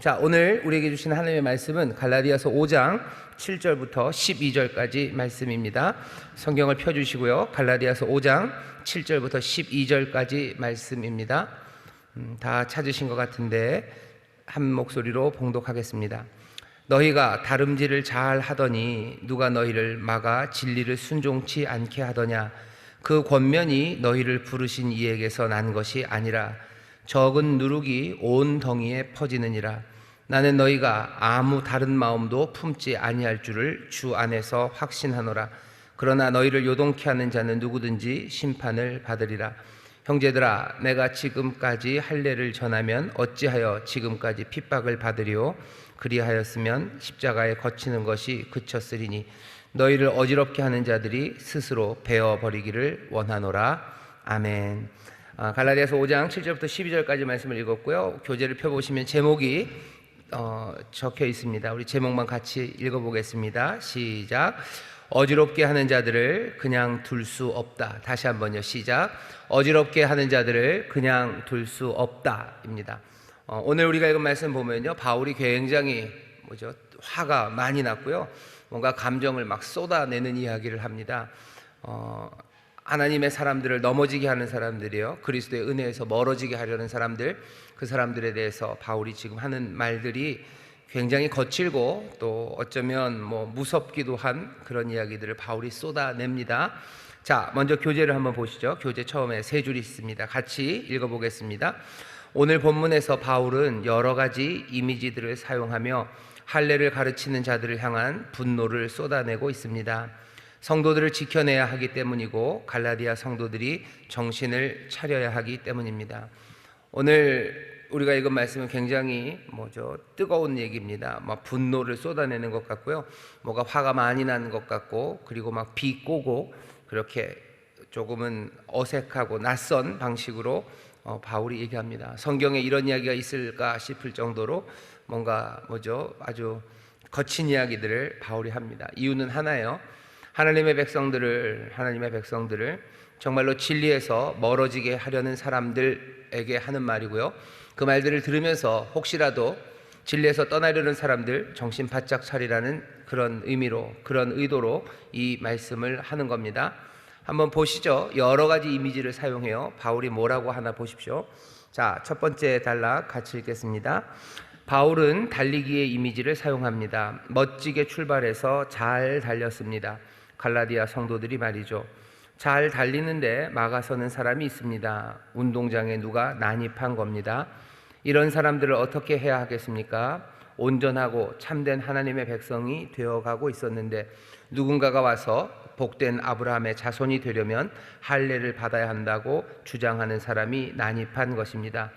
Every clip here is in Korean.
자, 오늘 우리에게 주신 하나님의 말씀은 갈라디아서 5장 7절부터 12절까지 말씀입니다. 성경을 펴주시고요. 갈라디아서 5장 7절부터 12절까지 말씀입니다. 다 찾으신 것 같은데 한 목소리로 봉독하겠습니다. 너희가 다름질을 잘 하더니 누가 너희를 막아 진리를 순종치 않게 하더냐? 그 권면이 너희를 부르신 이에게서 난 것이 아니라 적은 누룩이 온 덩이에 퍼지느니라. 나는 너희가 아무 다른 마음도 품지 아니할 줄을 주 안에서 확신하노라. 그러나 너희를 요동케 하는 자는 누구든지 심판을 받으리라. 형제들아, 내가 지금까지 할례를 전하면 어찌하여 지금까지 핍박을 받으리요? 그리하였으면 십자가에 거치는 것이 그쳤으리니 너희를 어지럽게 하는 자들이 스스로 베어버리기를 원하노라. 아멘. 갈라디아서 5장 7절부터 12절까지 말씀을 읽었고요. 교재를 펴보시면 제목이 적혀 있습니다. 우리 제목만 같이 읽어보겠습니다. 시작. 어지럽게 하는 자들을 그냥 둘 수 없다. 다시 한번요. 시작. 어지럽게 하는 자들을 그냥 둘 수 없다입니다. 오늘 우리가 읽은 말씀 보면요, 바울이 굉장히 화가 많이 났고요, 뭔가 감정을 막 쏟아내는 이야기를 합니다. 하나님의 사람들을 넘어지게 하는 사람들이요, 그리스도의 은혜에서 멀어지게 하려는 사람들, 그 사람들에 대해서 바울이 지금 하는 말들이 굉장히 거칠고 또 어쩌면 무섭기도 한 그런 이야기들을 바울이 쏟아냅니다. 자, 먼저 교재를 한번 보시죠. 교재 처음에 세 줄이 있습니다. 같이 읽어보겠습니다. 오늘 본문에서 바울은 여러 가지 이미지들을 사용하며 할례를 가르치는 자들을 향한 분노를 쏟아내고 있습니다. 성도들을 지켜내야 하기 때문이고 갈라디아 성도들이 정신을 차려야 하기 때문입니다. 오늘 우리가 읽은 말씀은 굉장히 뜨거운 얘기입니다. 막 분노를 쏟아내는 것 같고요, 뭐가 화가 많이 나는 것 같고, 그리고 막 비꼬고, 그렇게 조금은 어색하고 낯선 방식으로 바울이 얘기합니다. 성경에 이런 이야기가 있을까 싶을 정도로 뭔가 아주 거친 이야기들을 바울이 합니다. 이유는 하나예요. 하나님의 백성들을 정말로 진리에서 멀어지게 하려는 사람들에게 하는 말이고요, 그 말들을 들으면서 혹시라도 진리에서 떠나려는 사람들 정신 바짝 차리라는 그런 의미로, 그런 의도로 이 말씀을 하는 겁니다. 한번 보시죠. 여러 가지 이미지를 사용해요. 바울이 뭐라고 하나 보십시오. 자, 첫 번째 단락 같이 읽겠습니다. 바울은 달리기의 이미지를 사용합니다. 멋지게 출발해서 잘 달렸습니다. 갈라디아 성도들이 말이죠. 잘 달리는데 막아서는 사람이 있습니다. 운동장에 누가 난입한 겁니다. 이런 사람들을 어떻게 해야 하겠습니까? 온전하고 참된 하나님의 백성이 되어가고 있었는데 누군가가 와서 복된 아브라함의 자손이 되려면 할례를 받아야 한다고 주장하는 사람이 난입한 것입니다.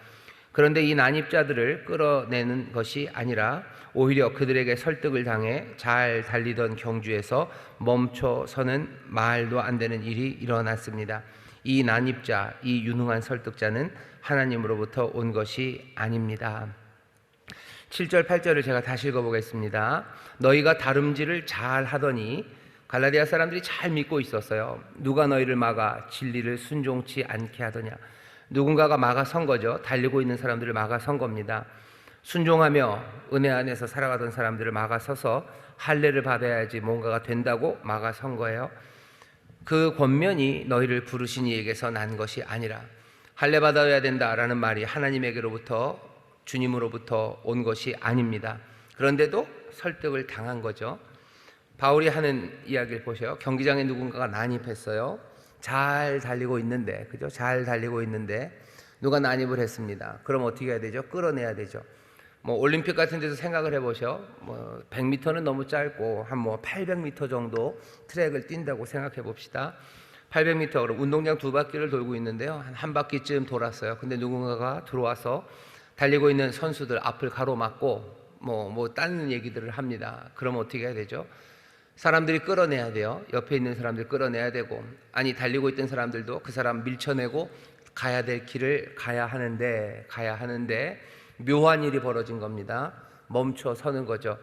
그런데 이 난입자들을 끌어내는 것이 아니라 오히려 그들에게 설득을 당해 잘 달리던 경주에서 멈춰서는 말도 안 되는 일이 일어났습니다. 이 난입자, 이 유능한 설득자는 하나님으로부터 온 것이 아닙니다. 7절 8절을 제가 다시 읽어보겠습니다. 너희가 다름질을 잘 하더니, 갈라디아 사람들이 잘 믿고 있었어요. 누가 너희를 막아 진리를 순종치 않게 하더냐? 누군가가 막아선 거죠. 달리고 있는 사람들을 막아선 겁니다. 순종하며 은혜 안에서 살아가던 사람들을 막아서서 할례를 받아야지 뭔가가 된다고 막아선 거예요. 그 권면이 너희를 부르신 이에게서 난 것이 아니라, 할례 받아야 된다라는 말이 하나님에게로부터, 주님으로부터 온 것이 아닙니다. 그런데도 설득을 당한 거죠. 바울이 하는 이야기를 보세요. 경기장에 누군가가 난입했어요. 잘 달리고 있는데, 그죠? 잘 달리고 있는데 누가 난입을 했습니다. 그럼 어떻게 해야 되죠? 끌어내야 되죠. 올림픽 같은 데서 생각을 해보셔. 100m는 너무 짧고 한 800m 정도 트랙을 뛴다고 생각해 봅시다. 800m, 그럼 운동장 2바퀴를 돌고 있는데요, 한 바퀴쯤 돌았어요. 근데 누군가가 들어와서 달리고 있는 선수들 앞을 가로막고 다른 얘기들을 합니다. 그럼 어떻게 해야 되죠? 사람들이 끌어내야 돼요. 옆에 있는 사람들 끌어내야 되고, 아니 달리고 있던 사람들도 그 사람 밀쳐내고 가야 될 길을 가야 하는데 묘한 일이 벌어진 겁니다. 멈춰 서는 거죠.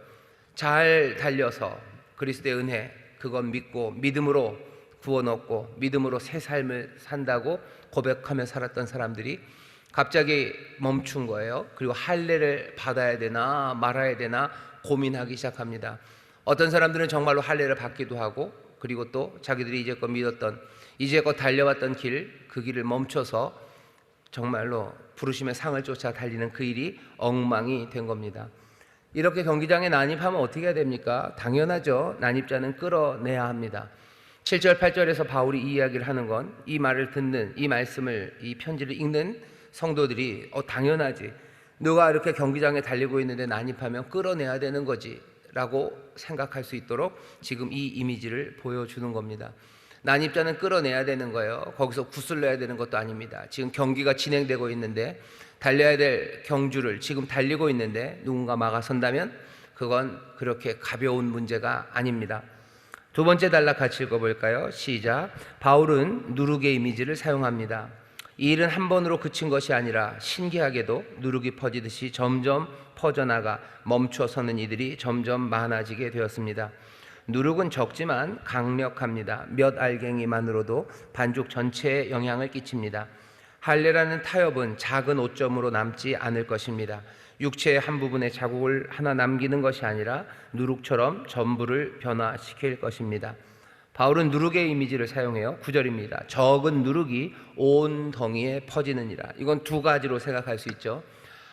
잘 달려서 그리스도의 은혜, 그건 믿고 믿음으로 구원 얻고 믿음으로 새 삶을 산다고 고백하며 살았던 사람들이 갑자기 멈춘 거예요. 그리고 할례를 받아야 되나 말아야 되나 고민하기 시작합니다. 어떤 사람들은 정말로 할례를 받기도 하고, 그리고 또 자기들이 이제껏 믿었던, 이제껏 달려왔던 길, 그 길을 멈춰서 정말로 부르심의 상을 쫓아 달리는 그 일이 엉망이 된 겁니다. 이렇게 경기장에 난입하면 어떻게 해야 됩니까? 당연하죠. 난입자는 끌어내야 합니다. 7절 8절에서 바울이 이 이야기를 하는 건, 이 말을 듣는, 이 말씀을, 이 편지를 읽는 성도들이 당연하지, 너가 이렇게 경기장에 달리고 있는데 난입하면 끌어내야 되는 거지 라고 생각할 수 있도록 지금 이 이미지를 보여주는 겁니다. 난입자는 끌어내야 되는 거예요. 거기서 구슬려야 되는 것도 아닙니다. 지금 경기가 진행되고 있는데, 달려야 될 경주를 지금 달리고 있는데 누군가 막아선다면 그건 그렇게 가벼운 문제가 아닙니다. 두 번째 단락 같이 읽어볼까요? 시작. 바울은 누룩의 이미지를 사용합니다. 이 일은 한 번으로 그친 것이 아니라 신기하게도 누룩이 퍼지듯이 점점 퍼져나가 멈춰서는 이들이 점점 많아지게 되었습니다. 누룩은 적지만 강력합니다. 몇 알갱이만으로도 반죽 전체에 영향을 끼칩니다. 할례라는 타협은 작은 오점으로 남지 않을 것입니다. 육체의 한 부분에 자국을 하나 남기는 것이 아니라 누룩처럼 전부를 변화시킬 것입니다. 바울은 누룩의 이미지를 사용해요. 9절입니다. 적은 누룩이 온 덩이에 퍼지느니라. 이건 두 가지로 생각할 수 있죠.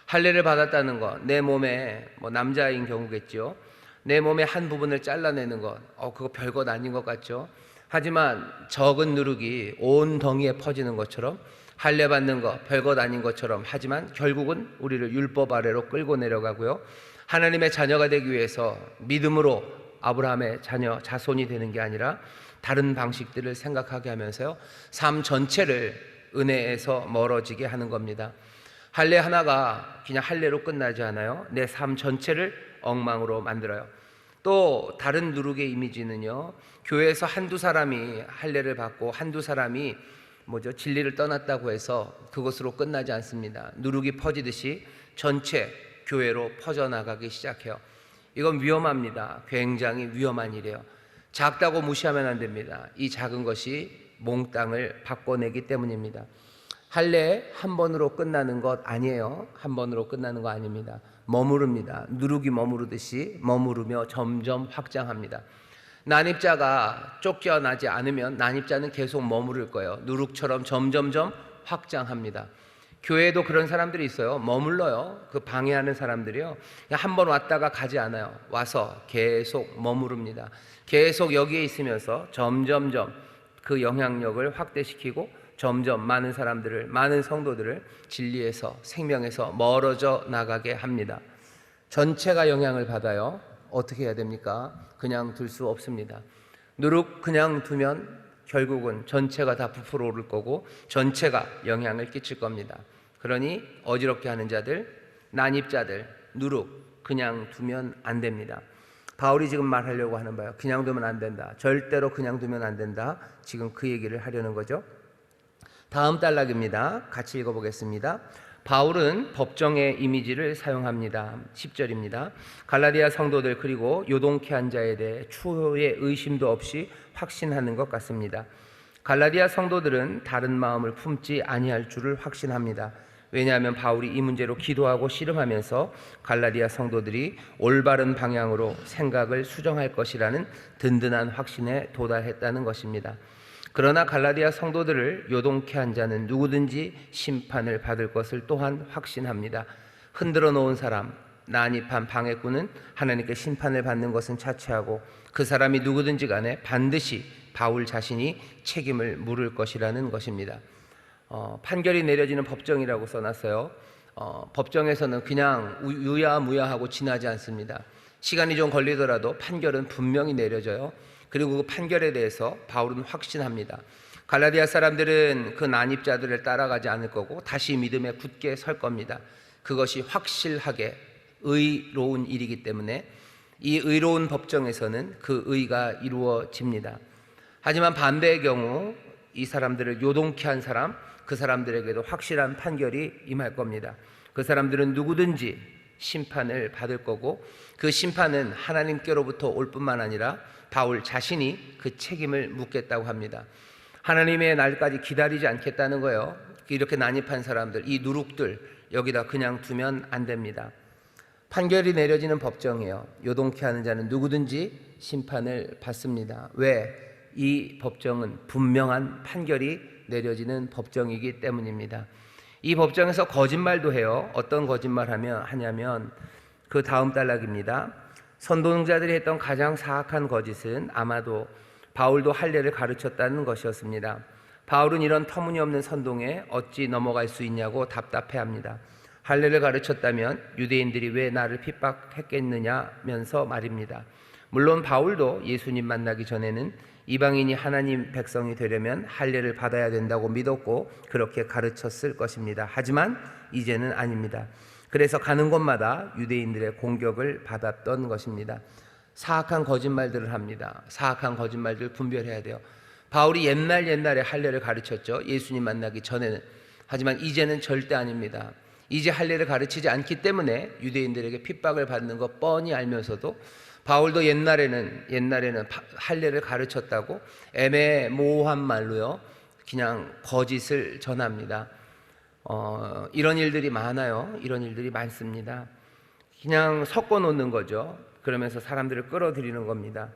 할례를 받았다는 것, 내 몸에, 남자인 경우겠죠, 내 몸의 한 부분을 잘라내는 것, 그거 별것 아닌 것 같죠. 하지만 적은 누룩이 온 덩이에 퍼지는 것처럼, 할례 받는 것 별것 아닌 것처럼, 하지만 결국은 우리를 율법 아래로 끌고 내려가고요, 하나님의 자녀가 되기 위해서 믿음으로 아브라함의 자녀, 자손이 되는 게 아니라 다른 방식들을 생각하게 하면서요, 삶 전체를 은혜에서 멀어지게 하는 겁니다. 할례 하나가 그냥 할례로 끝나지 않아요. 내 삶 전체를 엉망으로 만들어요. 또 다른 누룩의 이미지는요, 교회에서 한두 사람이 할례를 받고 한두 사람이 진리를 떠났다고 해서 그것으로 끝나지 않습니다. 누룩이 퍼지듯이 전체 교회로 퍼져나가기 시작해요. 이건 위험합니다. 굉장히 위험한 일이에요. 작다고 무시하면 안 됩니다. 이 작은 것이 몽땅을 바꿔내기 때문입니다. 할례 한 번으로 끝나는 것 아니에요. 한 번으로 끝나는 거 아닙니다. 머무릅니다. 누룩이 머무르듯이 머무르며 점점 확장합니다. 난입자가 쫓겨나지 않으면 난입자는 계속 머무를 거예요. 누룩처럼 점점점 확장합니다. 교회에도 그런 사람들이 있어요. 머물러요. 그 방해하는 사람들이요, 한 번 왔다가 가지 않아요. 와서 계속 머무릅니다. 계속 여기에 있으면서 점점점 그 영향력을 확대시키고 점점 많은 사람들을, 많은 성도들을 진리에서, 생명에서 멀어져 나가게 합니다. 전체가 영향을 받아요. 어떻게 해야 됩니까? 그냥 둘 수 없습니다. 누룩 그냥 두면 결국은 전체가 다 부풀어 오를 거고 전체가 영향을 끼칠 겁니다. 그러니 어지럽게 하는 자들, 난입자들, 누룩 그냥 두면 안 됩니다. 바울이 지금 말하려고 하는 바요, 그냥 두면 안 된다, 절대로 그냥 두면 안 된다, 지금 그 얘기를 하려는 거죠. 다음 단락입니다. 같이 읽어보겠습니다. 바울은 법정의 이미지를 사용합니다. 10절입니다. 갈라디아 성도들 그리고 요동케 한 자에 대해 추후에 의심도 없이 확신하는 것 같습니다. 갈라디아 성도들은 다른 마음을 품지 아니할 줄을 확신합니다. 왜냐하면 바울이 이 문제로 기도하고 씨름하면서 갈라디아 성도들이 올바른 방향으로 생각을 수정할 것이라는 든든한 확신에 도달했다는 것입니다. 그러나 갈라디아 성도들을 요동케 한 자는 누구든지 심판을 받을 것을 또한 확신합니다. 흔들어 놓은 사람, 난입한 방해꾼은 하나님께 심판을 받는 것은 차치하고 그 사람이 누구든지 간에 반드시 바울 자신이 책임을 물을 것이라는 것입니다. 판결이 내려지는 법정이라고 써놨어요. 법정에서는 그냥 유야무야하고 지나지 않습니다. 시간이 좀 걸리더라도 판결은 분명히 내려져요. 그리고 그 판결에 대해서 바울은 확신합니다. 갈라디아 사람들은 그 난입자들을 따라가지 않을 거고 다시 믿음에 굳게 설 겁니다. 그것이 확실하게 의로운 일이기 때문에 이 의로운 법정에서는 그 의가 이루어집니다. 하지만 반대의 경우 이 사람들을 요동케 한 사람, 그 사람들에게도 확실한 판결이 임할 겁니다. 그 사람들은 누구든지 심판을 받을 거고 그 심판은 하나님께로부터 올 뿐만 아니라 바울 자신이 그 책임을 묻겠다고 합니다. 하나님의 날까지 기다리지 않겠다는 거예요. 이렇게 난입한 사람들, 이 누룩들 여기다 그냥 두면 안 됩니다. 판결이 내려지는 법정이에요. 요동케 하는 자는 누구든지 심판을 받습니다. 왜? 이 법정은 분명한 판결이 내려지는 법정이기 때문입니다. 이 법정에서 거짓말도 해요. 어떤 거짓말 하냐면 그 다음 단락입니다. 선동자들이 했던 가장 사악한 거짓은 아마도 바울도 할례를 가르쳤다는 것이었습니다. 바울은 이런 터무니없는 선동에 어찌 넘어갈 수 있냐고 답답해합니다. 할례를 가르쳤다면 유대인들이 왜 나를 핍박했겠느냐면서 말입니다. 물론 바울도 예수님 만나기 전에는 이방인이 하나님 백성이 되려면 할례를 받아야 된다고 믿었고 그렇게 가르쳤을 것입니다. 하지만 이제는 아닙니다. 그래서 가는 곳마다 유대인들의 공격을 받았던 것입니다. 사악한 거짓말들을 합니다. 사악한 거짓말들 분별해야 돼요. 바울이 옛날에 할례를 가르쳤죠. 예수님 만나기 전에는. 하지만 이제는 절대 아닙니다. 이제 할례를 가르치지 않기 때문에 유대인들에게 핍박을 받는 거 뻔히 알면서도 바울도 옛날에는 할례를 가르쳤다고 애매모호한 말로요 그냥 거짓을 전합니다. 이런 일들이 많아요. 이런 일들이 많습니다. 그냥 섞어 놓는 거죠. 그러면서 사람들을 끌어들이는 겁니다.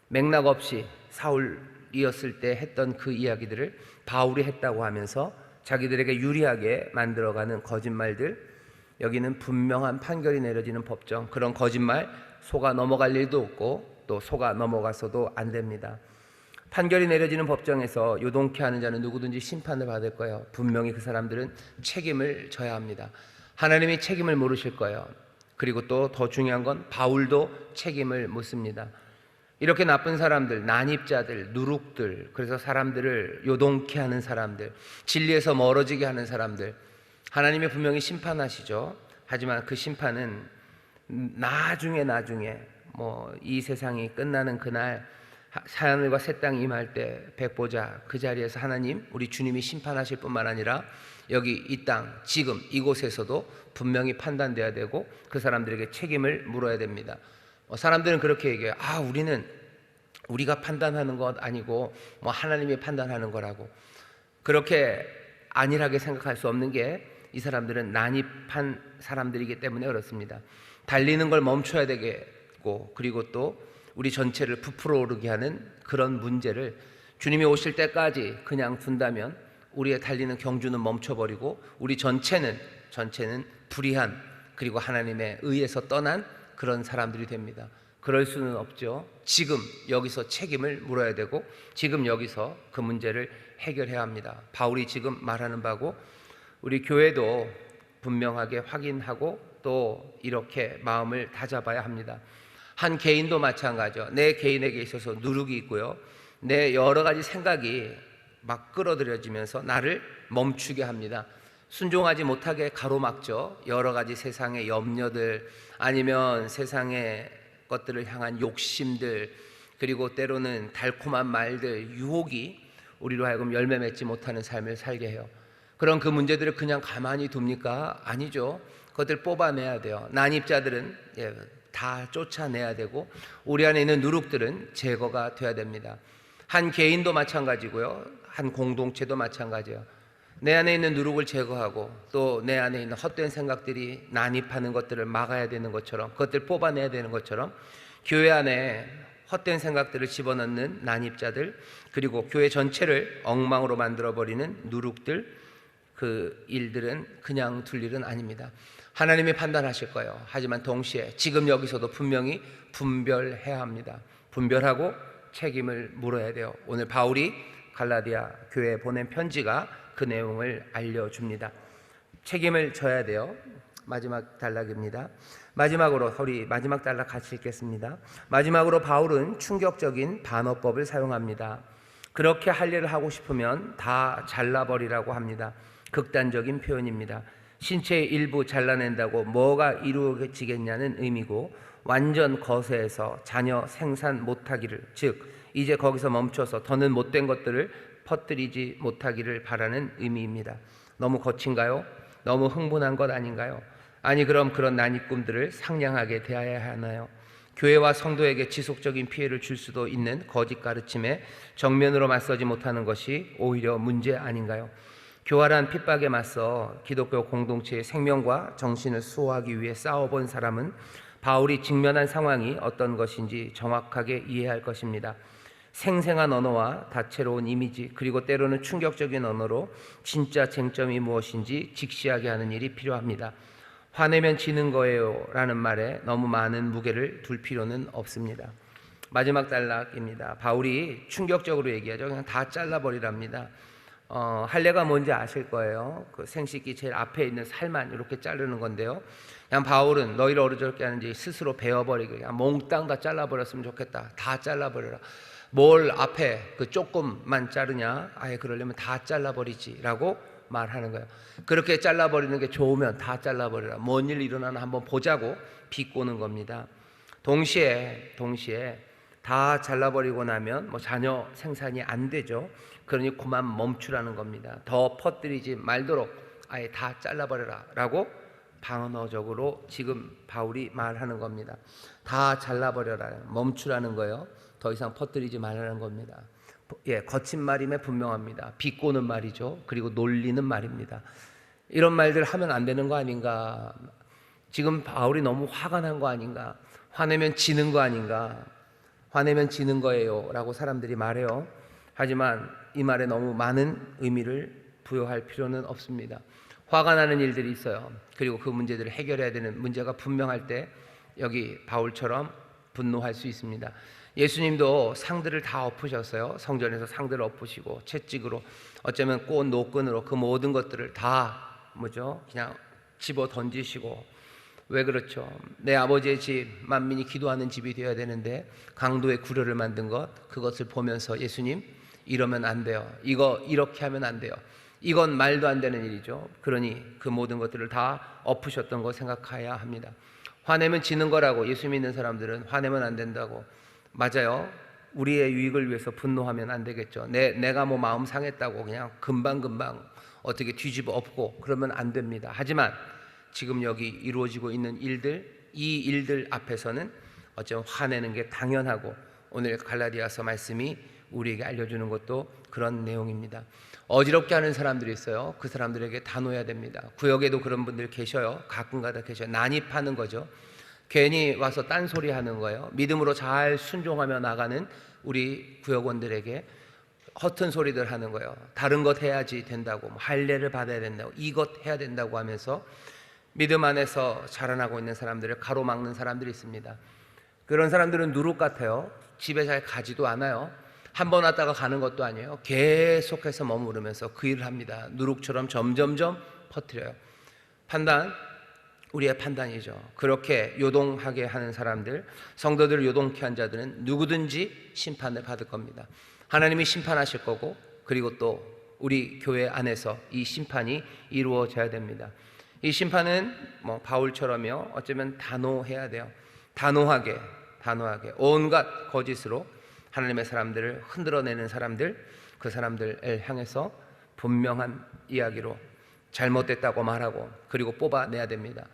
맥락 없이 사울이었을 때 했던 그 이야기들을 바울이 했다고 하면서 자기들에게 유리하게 만들어가는 거짓말들. 여기는 분명한 판결이 내려지는 법정. 그런 거짓말 속아 넘어갈 일도 없고 또 속아 넘어가서도 안 됩니다. 판결이 내려지는 법정에서 요동케 하는 자는 누구든지 심판을 받을 거예요. 분명히 그 사람들은 책임을 져야 합니다. 하나님이 책임을 물으실 거예요. 그리고 또 더 중요한 건 바울도 책임을 묻습니다. 이렇게 나쁜 사람들, 난입자들, 누룩들, 그래서 사람들을 요동케 하는 사람들, 진리에서 멀어지게 하는 사람들, 하나님이 분명히 심판하시죠. 하지만 그 심판은 나중에 이 세상이 끝나는 그날 하늘과 새 땅이 임할 때 백보자 그 자리에서 하나님, 우리 주님이 심판하실 뿐만 아니라 여기 이 땅, 지금 이곳에서도 분명히 판단돼야 되고 그 사람들에게 책임을 물어야 됩니다. 사람들은 그렇게 얘기해요. 우리가 판단하는 것 아니고 하나님이 판단하는 거라고. 그렇게 안일하게 생각할 수 없는 게 이 사람들은 난입한 사람들이기 때문에 그렇습니다. 달리는 걸 멈춰야 되겠고 그리고 또 우리 전체를 부풀어 오르게 하는 그런 문제를 주님이 오실 때까지 그냥 둔다면 우리의 달리는 경주는 멈춰버리고 우리 전체는 불의한 그리고 하나님의 의에서 떠난 그런 사람들이 됩니다. 그럴 수는 없죠. 지금 여기서 책임을 물어야 되고 지금 여기서 그 문제를 해결해야 합니다. 바울이 지금 말하는 바고 우리 교회도 분명하게 확인하고 또 이렇게 마음을 다잡아야 합니다. 한 개인도 마찬가지죠. 내 개인에게 있어서 누룩이 있고요. 내 여러 가지 생각이 막 끌어들여지면서 나를 멈추게 합니다. 순종하지 못하게 가로막죠. 여러 가지 세상의 염려들 아니면 세상의 것들을 향한 욕심들 그리고 때로는 달콤한 말들, 유혹이 우리로 하여금 열매 맺지 못하는 삶을 살게 해요. 그런 그 문제들을 그냥 가만히 둡니까? 아니죠. 그것들 뽑아내야 돼요. 난입자들은 다 쫓아내야 되고 우리 안에 있는 누룩들은 제거가 돼야 됩니다. 한 개인도 마찬가지고요. 한 공동체도 마찬가지예요. 내 안에 있는 누룩을 제거하고 또 내 안에 있는 헛된 생각들이 난입하는 것들을 막아야 되는 것처럼 그것들 뽑아내야 되는 것처럼 교회 안에 헛된 생각들을 집어넣는 난입자들 그리고 교회 전체를 엉망으로 만들어버리는 누룩들 그 일들은 그냥 둘 일은 아닙니다. 하나님이 판단하실 거예요. 하지만 동시에 지금 여기서도 분명히 분별해야 합니다. 분별하고 책임을 물어야 돼요. 오늘 바울이 갈라디아 교회에 보낸 편지가 그 내용을 알려줍니다. 책임을 져야 돼요. 마지막 단락입니다. 마지막으로 우리 마지막 단락 같이 읽겠습니다. 마지막으로 바울은 충격적인 반어법을 사용합니다. 그렇게 할례를 하고 싶으면 다 잘라버리라고 합니다. 극단적인 표현입니다. 신체의 일부 잘라낸다고 뭐가 이루어지겠냐는 의미고 완전 거세해서 자녀 생산 못하기를 즉 이제 거기서 멈춰서 더는 못된 것들을 퍼뜨리지 못하기를 바라는 의미입니다. 너무 거친가요? 너무 흥분한 것 아닌가요? 아니 그럼 그런 난입꾼들을 상냥하게 대해야 하나요? 교회와 성도에게 지속적인 피해를 줄 수도 있는 거짓 가르침에 정면으로 맞서지 못하는 것이 오히려 문제 아닌가요? 교활한 핍박에 맞서 기독교 공동체의 생명과 정신을 수호하기 위해 싸워본 사람은 바울이 직면한 상황이 어떤 것인지 정확하게 이해할 것입니다. 생생한 언어와 다채로운 이미지, 그리고 때로는 충격적인 언어로 진짜 쟁점이 무엇인지 직시하게 하는 일이 필요합니다. 화내면 지는 거예요 라는 말에 너무 많은 무게를 둘 필요는 없습니다. 마지막 단락입니다. 바울이 충격적으로 얘기하죠. 그냥 다 잘라버리랍니다. 할례가 뭔지 아실 거예요. 그 생식기 제일 앞에 있는 살만 이렇게 자르는 건데요. 그냥 바울은 너희를 어리석게 하는지 스스로 베어버리게, 그냥 몽땅 다 잘라버렸으면 좋겠다. 다 잘라버려라. 뭘 앞에 그 조금만 자르냐? 아예 그러려면 다 잘라버리지라고 말하는 거예요. 그렇게 잘라버리는 게 좋으면 다 잘라버려라. 뭔 일 일어나나 한번 보자고 비꼬는 겁니다. 동시에 다 잘라버리고 나면 자녀 생산이 안 되죠. 그러니 그만 멈추라는 겁니다. 더 퍼뜨리지 말도록 아예 다 잘라버려라 라고 방어적으로 지금 바울이 말하는 겁니다. 다 잘라버려라, 멈추라는 거예요. 더 이상 퍼뜨리지 말라는 겁니다. 거친 말임에 분명합니다. 비꼬는 말이죠. 그리고 놀리는 말입니다. 이런 말들 하면 안 되는 거 아닌가? 지금 바울이 너무 화가 난 거 아닌가? 화내면 지는 거 아닌가? 화내면 지는 거예요 라고 사람들이 말해요. 하지만 이 말에 너무 많은 의미를 부여할 필요는 없습니다. 화가 나는 일들이 있어요. 그리고 그 문제들을 해결해야 되는 문제가 분명할 때 여기 바울처럼 분노할 수 있습니다. 예수님도 상들을 다 엎으셨어요. 성전에서 상들을 엎으시고 채찍으로, 어쩌면 꽃 노끈으로 그 모든 것들을 다 그냥 집어 던지시고. 왜 그렇죠? 내 아버지의 집, 만민이 기도하는 집이 되어야 되는데 강도의 구려를 만든 그것을 보면서 예수님, 이러면 안 돼요. 이렇게 하면 안 돼요. 이건 말도 안 되는 일이죠. 그러니 그 모든 것들을 다 엎으셨던 거 생각해야 합니다. 화내면 지는 거라고 예수 믿는 사람들은 화내면 안 된다고. 맞아요. 우리의 유익을 위해서 분노하면 안 되겠죠. 내가 마음 상했다고 그냥 금방 어떻게 뒤집어 엎고 그러면 안 됩니다. 하지만 지금 여기 이루어지고 있는 이 일들 앞에서는 어쩌면 화내는 게 당연하고, 오늘 갈라디아서 말씀이 우리에게 알려주는 것도 그런 내용입니다. 어지럽게 하는 사람들이 있어요. 그 사람들에게 단호해야 됩니다. 구역에도 그런 분들 계셔요. 가끔가다 계셔요. 난입하는 거죠. 괜히 와서 딴소리 하는 거예요. 믿음으로 잘 순종하며 나가는 우리 구역원들에게 허튼 소리들 하는 거예요. 다른 것 해야지 된다고, 할례를 받아야 된다고, 이것 해야 된다고 하면서 믿음 안에서 자라나고 있는 사람들을 가로막는 사람들이 있습니다. 그런 사람들은 누룩 같아요. 집에 잘 가지도 않아요. 한 번 왔다가 가는 것도 아니에요. 계속해서 머무르면서 그 일을 합니다. 누룩처럼 점점점 퍼뜨려요. 판단, 우리의 판단이죠. 그렇게 요동하게 하는 사람들, 성도들을 요동케 한 자들은 누구든지 심판을 받을 겁니다. 하나님이 심판하실 거고, 그리고 또 우리 교회 안에서 이 심판이 이루어져야 됩니다. 이 심판은 바울처럼요, 어쩌면 단호해야 돼요. 단호하게 온갖 거짓으로 하나님의 사람들을 흔들어내는 사람들, 그 사람들을 향해서 분명한 이야기로 잘못됐다고 말하고, 그리고 뽑아내야 됩니다.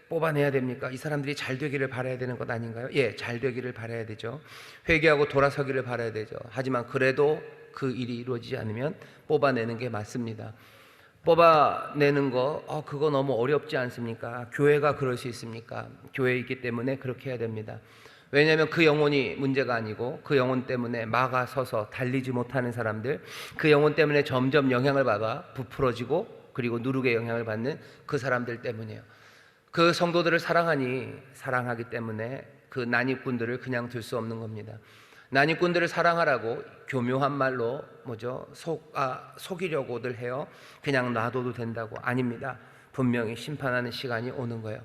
뽑아내야 됩니까? 이 사람들이 잘 되기를 바라야 되는 것 아닌가요? 예, 잘 되기를 바라야 되죠. 회개하고 돌아서기를 바라야 되죠. 하지만 그래도 그 일이 이루어지지 않으면 뽑아내는 게 맞습니다. 뽑아내는 그거 너무 어렵지 않습니까? 교회가 그럴 수 있습니까? 교회에 있기 때문에 그렇게 해야 됩니다. 왜냐하면 그 영혼이 문제가 아니고, 그 영혼 때문에 막아서서 달리지 못하는 사람들, 그 영혼 때문에 점점 영향을 받아 부풀어지고 그리고 누룩의 영향을 받는 그 사람들 때문이에요. 그 성도들을 사랑하기 때문에 그 난입꾼들을 그냥 둘 수 없는 겁니다. 난입꾼들을 사랑하라고 교묘한 말로 속이려고들 해요. 그냥 놔둬도 된다고. 아닙니다. 분명히 심판하는 시간이 오는 거예요.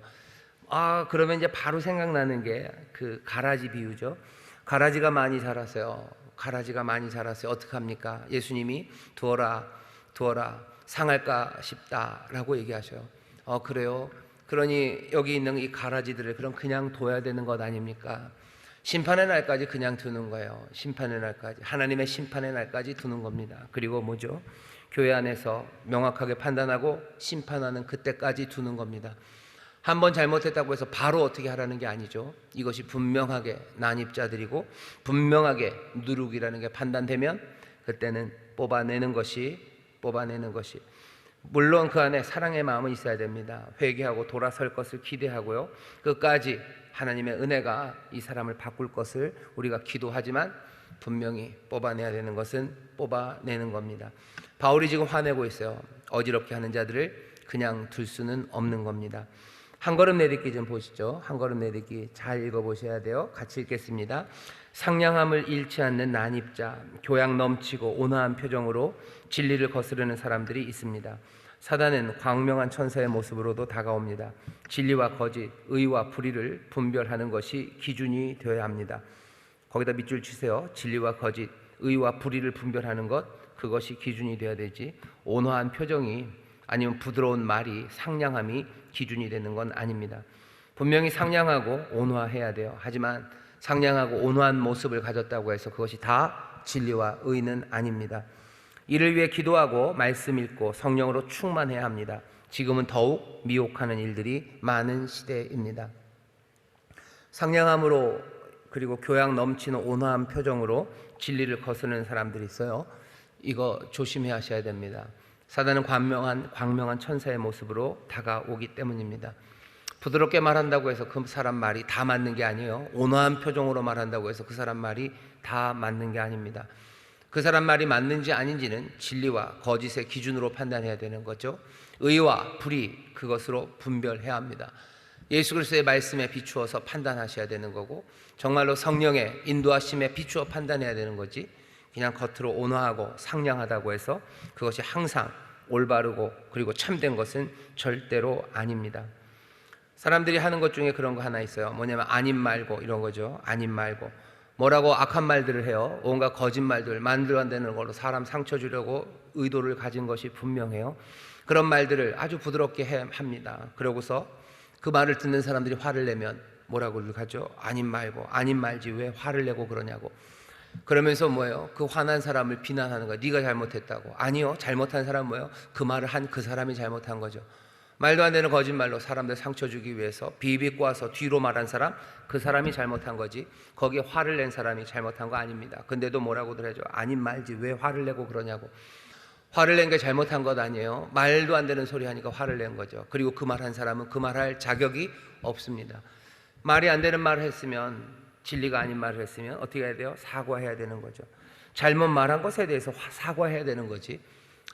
그러면 이제 바로 생각나는 게 그 가라지 비유죠. 가라지가 많이 자랐어요. 어떡합니까? 예수님이 두어라 상할까 싶다라고 얘기하셔요. 그래요? 그러니 여기 있는 이 가라지들을 그럼 그냥 둬야 되는 것 아닙니까? 심판의 날까지 그냥 두는 거예요. 심판의 날까지, 하나님의 심판의 날까지 두는 겁니다. 그리고 교회 안에서 명확하게 판단하고 심판하는 그때까지 두는 겁니다. 한 번 잘못했다고 해서 바로 어떻게 하라는 게 아니죠. 이것이 분명하게 난입자들이고 분명하게 누룩이라는 게 판단되면 그때는 뽑아내는 것이 뽑아내는 것이, 물론 그 안에 사랑의 마음은 있어야 됩니다. 회개하고 돌아설 것을 기대하고요, 끝까지 하나님의 은혜가 이 사람을 바꿀 것을 우리가 기도하지만 분명히 뽑아내야 되는 것은 뽑아내는 겁니다. 바울이 지금 화내고 있어요. 어지럽게 하는 자들을 그냥 둘 수는 없는 겁니다. 한 걸음 내딛기 좀 보시죠. 한 걸음 내딛기 잘 읽어보셔야 돼요. 같이 읽겠습니다. 상냥함을 잃지 않는 난입자, 교양 넘치고 온화한 표정으로 진리를 거스르는 사람들이 있습니다. 사단은 광명한 천사의 모습으로도 다가옵니다. 진리와 거짓, 의와 불의를 분별하는 것이 기준이 되어야 합니다. 거기다 밑줄 치세요. 진리와 거짓, 의와 불의를 분별하는 것, 그것이 기준이 되어야 되지, 온화한 표정이 아니면 부드러운 말이, 상냥함이 기준이 되는 건 아닙니다. 분명히 상냥하고 온화해야 돼요. 하지만 상냥하고 온화한 모습을 가졌다고 해서 그것이 다 진리와 의는 아닙니다. 이를 위해 기도하고 말씀 읽고 성령으로 충만해야 합니다. 지금은 더욱 미혹하는 일들이 많은 시대입니다. 상냥함으로 그리고 교양 넘치는 온화한 표정으로 진리를 거스르는 사람들이 있어요. 이거 조심해야 하셔야 됩니다. 사단은 광명한 천사의 모습으로 다가오기 때문입니다. 부드럽게 말한다고 해서 그 사람 말이 다 맞는 게 아니에요. 온화한 표정으로 말한다고 해서 그 사람 말이 다 맞는 게 아닙니다. 그 사람 말이 맞는지 아닌지는 진리와 거짓의 기준으로 판단해야 되는 거죠. 의와 불의, 그것으로 분별해야 합니다. 예수 그리스도의 말씀에 비추어서 판단하셔야 되는 거고, 정말로 성령의 인도하심에 비추어 판단해야 되는 거지, 그냥 겉으로 온화하고 상냥하다고 해서 그것이 항상 올바르고 그리고 참된 것은 절대로 아닙니다. 사람들이 하는 것 중에 그런 거 하나 있어요. 뭐냐면 아님 말고, 이런 거죠. 아님 말고 뭐라고 악한 말들을 해요. 온갖 거짓말들, 만들어 안 되는 걸로 사람 상처 주려고 의도를 가진 것이 분명해요. 그런 말들을 아주 부드럽게 합니다. 그러고서 그 말을 듣는 사람들이 화를 내면 뭐라고 하죠? 아님 말고, 아님 말지 왜 화를 내고 그러냐고. 그러면서 뭐예요? 그 화난 사람을 비난하는 거예요. 네가 잘못했다고. 아니요, 잘못한 사람은 뭐예요? 그 말을 한 그 사람이 잘못한 거죠. 말도 안 되는 거짓말로 사람들 상처 주기 위해서 비비 꼬아서 뒤로 말한 사람, 그 사람이 잘못한 거지, 거기에 화를 낸 사람이 잘못한 거 아닙니다. 근데도 뭐라고들 하죠? 아님 말지 왜 화를 내고 그러냐고. 화를 낸 게 잘못한 것 아니에요. 말도 안 되는 소리 하니까 화를 낸 거죠. 그리고 그 말 한 사람은 그 말할 자격이 없습니다. 말이 안 되는 말을 했으면, 진리가 아닌 말을 했으면 어떻게 해야 돼요? 사과해야 되는 거죠. 잘못 말한 것에 대해서 사과해야 되는 거지,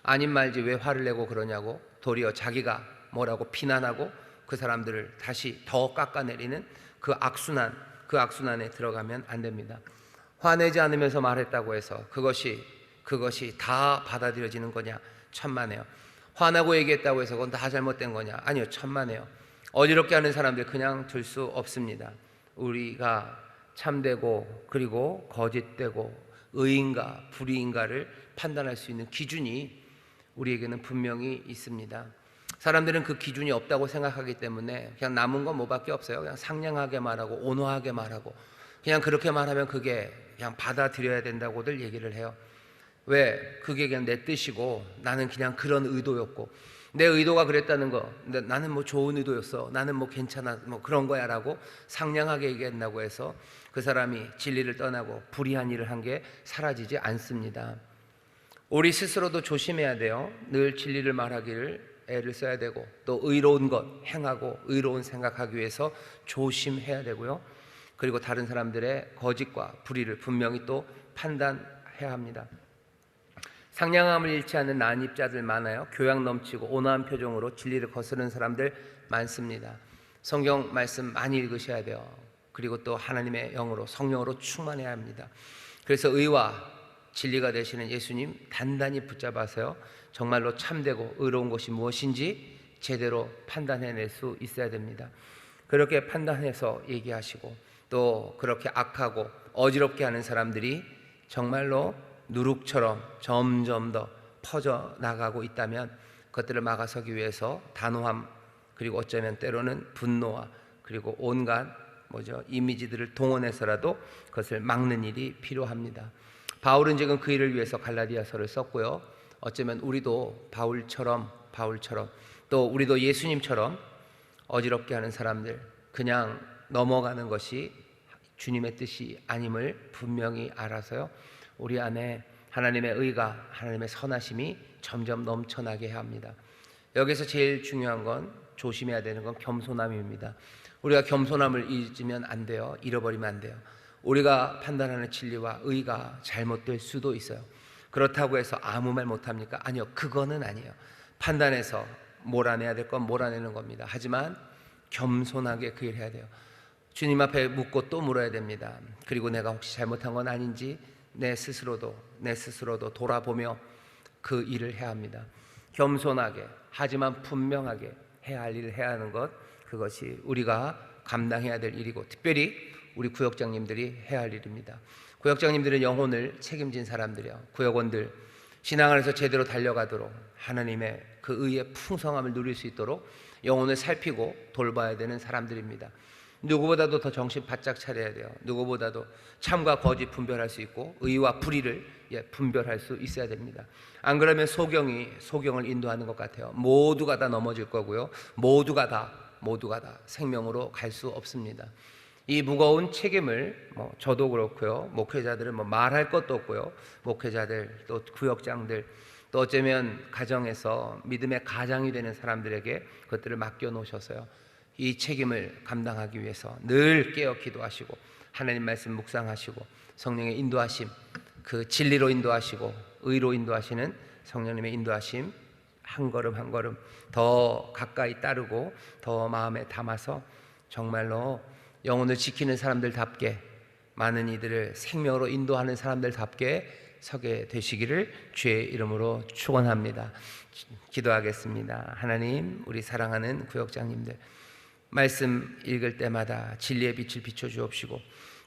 아님 말지 왜 화를 내고 그러냐고 도리어 자기가 뭐라고 비난하고 그 사람들을 다시 더 깎아내리는 그 악순환에 들어가면 안 됩니다. 화내지 않으면서 말했다고 해서 그것이 다 받아들여지는 거냐? 천만에요. 화나고 얘기했다고 해서 그건 다 잘못된 거냐? 아니요, 천만에요. 어지럽게 하는 사람들 그냥 둘 수 없습니다. 우리가 참되고 그리고 거짓되고 의인가 불의인가를 판단할 수 있는 기준이 우리에게는 분명히 있습니다. 사람들은 그 기준이 없다고 생각하기 때문에 그냥 남은 건 뭐밖에 없어요. 그냥 상냥하게 말하고 온화하게 말하고, 그냥 그렇게 말하면 그게 그냥 받아들여야 된다고들 얘기를 해요. 왜? 그게 그냥 내 뜻이고 나는 그냥 그런 의도였고, 내 의도가 그랬다는 거, 근데 나는 뭐 좋은 의도였어, 나는 뭐 괜찮아, 뭐 그런 거야 라고 상냥하게 얘기한다고 해서 그 사람이 진리를 떠나고 불의한 일을 한 게 사라지지 않습니다. 우리 스스로도 조심해야 돼요. 늘 진리를 말하기를 애를 써야 되고, 또 의로운 것 행하고 의로운 생각하기 위해서 조심해야 되고요. 그리고 다른 사람들의 거짓과 불의를 분명히 또 판단해야 합니다. 상냥함을 잃지 않는 난입자들 많아요. 교양 넘치고 온화한 표정으로 진리를 거스르는 사람들 많습니다. 성경 말씀 많이 읽으셔야 돼요. 그리고 또 하나님의 영으로, 성령으로 충만해야 합니다. 그래서 의와 진리가 되시는 예수님 단단히 붙잡아서요, 정말로 참되고 의로운 것이 무엇인지 제대로 판단해낼 수 있어야 됩니다. 그렇게 판단해서 얘기하시고, 또 그렇게 악하고 어지럽게 하는 사람들이 정말로 누룩처럼 점점 더 퍼져나가고 있다면 그것들을 막아서기 위해서 단호함, 그리고 어쩌면 때로는 분노와 그리고 온갖 이미지들을 동원해서라도 그것을 막는 일이 필요합니다. 바울은 지금 그 일을 위해서 갈라디아서를 썼고요. 어쩌면 우리도 바울처럼 또 우리도 예수님처럼 어지럽게 하는 사람들, 그냥 넘어가는 것이 주님의 뜻이 아님을 분명히 알아서요, 우리 안에 하나님의 의가, 하나님의 선하심이 점점 넘쳐나게 해야 합니다. 여기서 제일 중요한 건, 조심해야 되는 건 겸손함입니다. 우리가 겸손함을 잊으면 안 돼요. 잃어버리면 안 돼요. 우리가 판단하는 진리와 의가 잘못될 수도 있어요. 그렇다고 해서 아무 말 못합니까? 아니요, 그거는 아니에요. 판단해서 몰아내야 될 건 몰아내는 겁니다. 하지만 겸손하게 그 일을 해야 돼요. 주님 앞에 묻고 또 물어야 됩니다. 그리고 내가 혹시 잘못한 건 아닌지 내 스스로도 돌아보며 그 일을 해야 합니다. 겸손하게, 하지만 분명하게 해야 할 일을 해야 하는 것, 그것이 우리가 감당해야 될 일이고, 특별히 우리 구역장님들이 해야 할 일입니다. 구역장님들은 영혼을 책임진 사람들이요, 구역원들 신앙 안에서 제대로 달려가도록, 하나님의 그 의의 풍성함을 누릴 수 있도록 영혼을 살피고 돌봐야 되는 사람들입니다. 누구보다도 더 정신 바짝 차려야 돼요. 누구보다도 참과 거짓 분별할 수 있고 의와 불의를 분별할 수 있어야 됩니다. 안 그러면 소경을 인도하는 것 같아요. 모두가 다 넘어질 거고요, 모두가 다 생명으로 갈 수 없습니다. 이 무거운 책임을 저도 그렇고요, 목회자들은 말할 것도 없고요, 목회자들 또 구역장들 또 어쩌면 가정에서 믿음의 가장이 되는 사람들에게 그것들을 맡겨놓으셔서요, 이 책임을 감당하기 위해서 늘 깨어 기도하시고 하나님 말씀 묵상하시고 성령의 인도하심, 그 진리로 인도하시고 의로 인도하시는 성령님의 인도하심 한 걸음 한 걸음 더 가까이 따르고 더 마음에 담아서 정말로 영혼을 지키는 사람들답게, 많은 이들을 생명으로 인도하는 사람들답게 서게 되시기를 주의 이름으로 축원합니다. 기도하겠습니다. 하나님, 우리 사랑하는 구역장님들 말씀 읽을 때마다 진리의 빛을 비춰주옵시고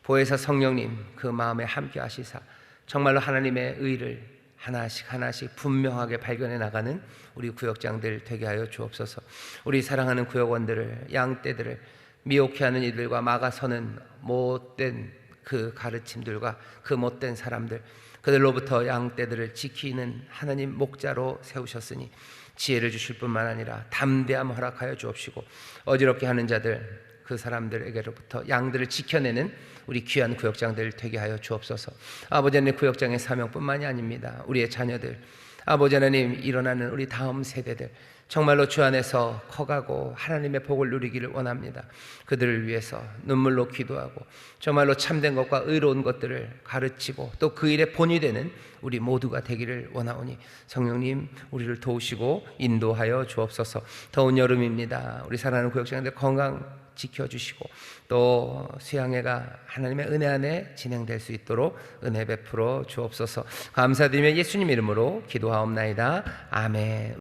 보혜사 성령님 그 마음에 함께 하시사 정말로 하나님의 의를 하나씩 분명하게 발견해 나가는 우리 구역장들 되게 하여 주옵소서. 우리 사랑하는 구역원들을, 양떼들을 미혹해 하는 이들과 막아서는 못된 그 가르침들과 그 못된 사람들, 그들로부터 양떼들을 지키는 하나님 목자로 세우셨으니 지혜를 주실 뿐만 아니라 담대함 허락하여 주옵시고 어지럽게 하는 자들, 그 사람들에게로부터 양들을 지켜내는 우리 귀한 구역장들 되게 하여 주옵소서. 아버지 하나님, 구역장의 사명뿐만이 아닙니다. 우리의 자녀들, 아버지 하나님, 일어나는 우리 다음 세대들 정말로 주 안에서 커가고 하나님의 복을 누리기를 원합니다. 그들을 위해서 눈물로 기도하고 정말로 참된 것과 의로운 것들을 가르치고 또 그 일에 본이 되는 우리 모두가 되기를 원하오니 성령님 우리를 도우시고 인도하여 주옵소서. 더운 여름입니다. 우리 사랑하는 구역장들 건강 지켜주시고 또 수양회가 하나님의 은혜 안에 진행될 수 있도록 은혜 베풀어 주옵소서. 감사드리며 예수님 이름으로 기도하옵나이다. 아멘.